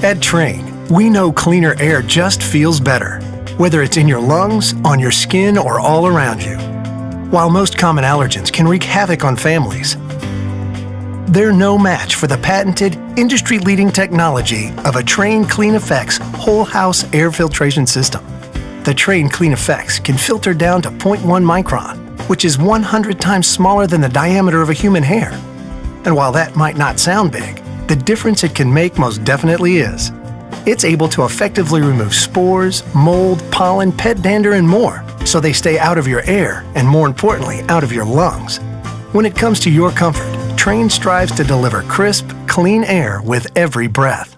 At Trane, we know cleaner air just feels better, whether it's in your lungs, on your skin, or all around you. While most common allergens can wreak havoc on families, they're no match for the patented, industry-leading technology of a Trane Clean Effects whole house air filtration system. The Trane Clean Effects can filter down to 0.1 micron, which is 100 times smaller than the diameter of a human hair. And while that might not sound big, the difference it can make most definitely is. It's able to effectively remove spores, mold, pollen, pet dander, and more, so they stay out of your air and, more importantly, out of your lungs. When it comes to your comfort, Trane strives to deliver crisp, clean air with every breath.